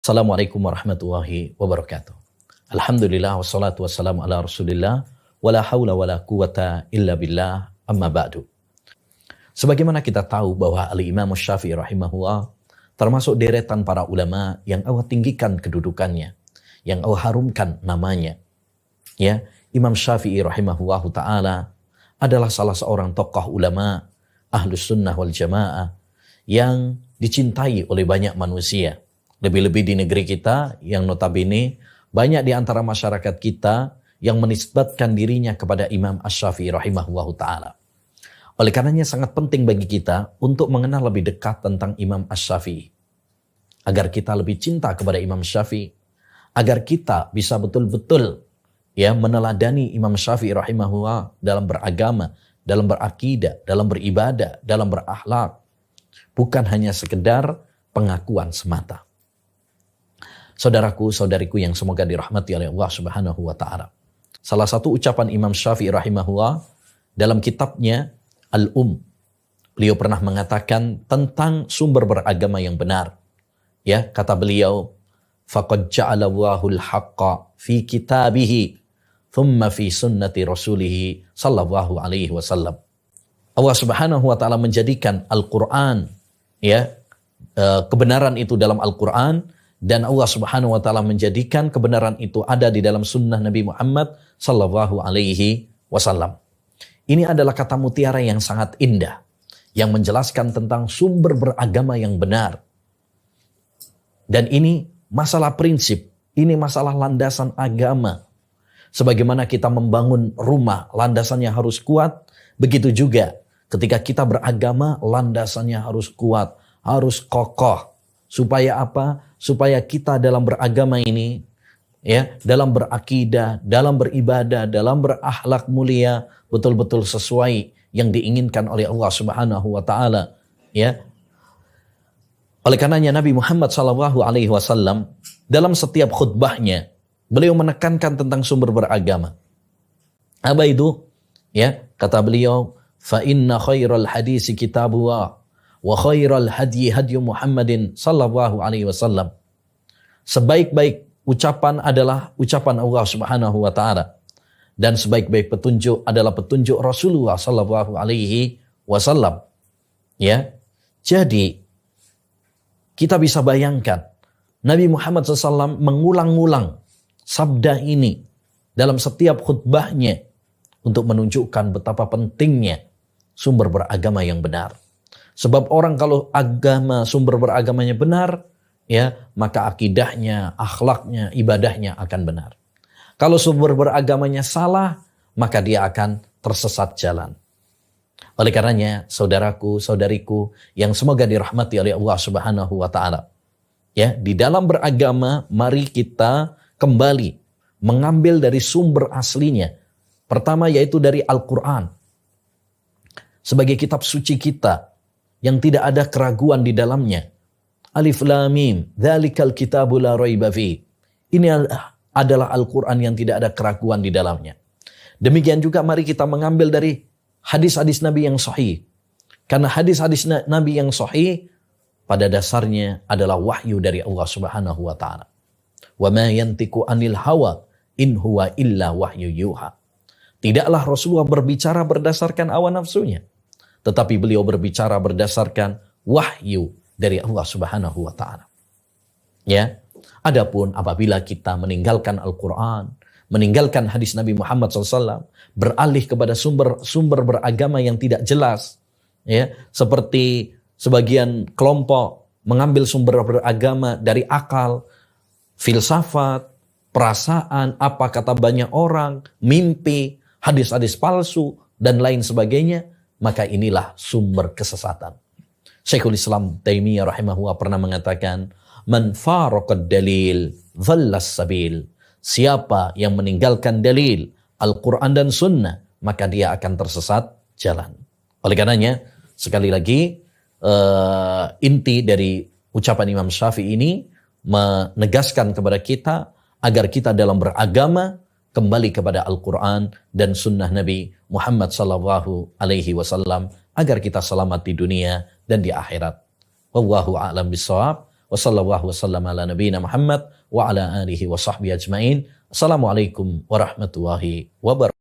Assalamualaikum warahmatullahi wabarakatuh. Alhamdulillah wassalatu wassalamu ala rasulillah wala hawla wala quwata illa billah amma ba'du. Sebagaimana kita tahu bahwa Al-Imam Syafi'i rahimahullah termasuk deretan para ulama yang Allah tinggikan kedudukannya, yang Allah harumkan namanya. Ya, Imam Syafi'i rahimahullah ta'ala adalah salah seorang tokoh ulama Ahlus Sunnah wal Jamaah yang dicintai oleh banyak manusia. Lebih-lebih di negeri kita yang notabene banyak di antara masyarakat kita yang menisbatkan dirinya kepada Imam Asy-Syafi'i rahimahullahu ta'ala. Oleh karenanya sangat penting bagi kita untuk mengenal lebih dekat tentang Imam Asy-Syafi'i. Agar kita lebih cinta kepada Imam Syafi'i. Agar kita bisa betul-betul meneladani Imam Syafi'i rahimahullah dalam beragama, dalam berakidah, dalam beribadah, dalam berakhlak. Bukan hanya sekedar pengakuan semata. Saudaraku, saudariku yang semoga dirahmati oleh Allah Subhanahu wa ta'ala. Salah satu ucapan Imam Syafi'i rahimahullah dalam kitabnya Beliau pernah mengatakan tentang sumber beragama yang benar. Ya, kata beliau, faqad ja'ala Allahul haqqa fi kitabihi thumma fi sunnati rasulih sallallahu alaihi wasallam. Allah Subhanahu wa ta'ala menjadikan Al-Qur'an, kebenaran itu dalam Al-Qur'an, dan Allah Subhanahu wa ta'ala menjadikan kebenaran itu ada di dalam sunnah Nabi Muhammad sallallahu alaihi wasallam. Ini adalah kata mutiara yang sangat indah yang menjelaskan tentang sumber beragama yang benar. Dan ini masalah prinsip, ini masalah landasan agama. Sebagaimana kita membangun rumah, landasannya harus kuat, begitu juga ketika kita beragama, landasannya harus kuat, harus kokoh. Supaya apa? Supaya kita dalam beragama ini, dalam berakidah, dalam beribadah, dalam berakhlak mulia, betul-betul sesuai yang diinginkan oleh Allah Subhanahu wa ta'ala. Oleh karenanya Nabi Muhammad SAW dalam setiap khutbahnya, beliau menekankan tentang sumber beragama. Apa itu? Kata beliau, fa inna khairal hadisi kitabullah wa khairal hadyi hadyu Muhammadin sallallahu alaihi wasallam. Sebaik-baik ucapan adalah ucapan Allah Subhanahu wa ta'ala, dan sebaik-baik petunjuk adalah petunjuk Rasulullah sallallahu alaihi wasallam. Jadi kita bisa bayangkan Nabi Muhammad SAW mengulang-ulang sabda ini dalam setiap khutbahnya untuk menunjukkan betapa pentingnya sumber beragama yang benar. Sebab orang kalau sumber beragamanya benar, maka akidahnya, akhlaknya, ibadahnya akan benar. Kalau sumber beragamanya salah, maka dia akan tersesat jalan. Oleh karenanya, saudaraku, saudariku, yang semoga dirahmati oleh Allah Subhanahu wa ta'ala. Di dalam beragama, mari kita kembali mengambil dari sumber aslinya. Pertama yaitu dari Al-Quran. Sebagai kitab suci kita, yang tidak ada keraguan di dalamnya. Alif Lam Mim, dzalikal kitabu la raiba fi. Ini adalah Al-Quran yang tidak ada keraguan di dalamnya. Demikian juga mari kita mengambil dari hadis-hadis Nabi yang sahih. Karena hadis-hadis Nabi yang sahih pada dasarnya adalah wahyu dari Allah Subhanahu wa ta'ala. Wa ma yantiqu anil hawa in huwa illa wahyu yuha. Tidaklah Rasulullah berbicara berdasarkan hawa nafsunya, tetapi beliau berbicara berdasarkan wahyu dari Allah Subhanahu wa ta'ala. Adapun apabila kita meninggalkan Al-Quran, meninggalkan hadis Nabi Muhammad SAW, beralih kepada sumber beragama yang tidak jelas, seperti sebagian kelompok mengambil sumber beragama dari akal, filsafat, perasaan, apa kata banyak orang, mimpi, hadis-hadis palsu, dan lain sebagainya, maka inilah sumber kesesatan. Syekhul Islam Taimiyah rahimahullah pernah mengatakan, man faraqad dalil dhallas sabil. Siapa yang meninggalkan dalil Al-Quran dan Sunnah, maka dia akan tersesat jalan. Oleh karenanya, sekali lagi, inti dari ucapan Imam Syafi'i ini menegaskan kepada kita agar kita dalam beragama kembali kepada Al-Quran dan Sunnah Nabi Muhammad sallallahu alaihi wasallam agar kita selamat di dunia dan di akhirat. Wallahu a'lam bishawab. Wa sallallahu wasallam ala nabiyina Muhammad wa ala alihi wa sahbihi ajmain. Assalamualaikum warahmatullahi wabarakatuh.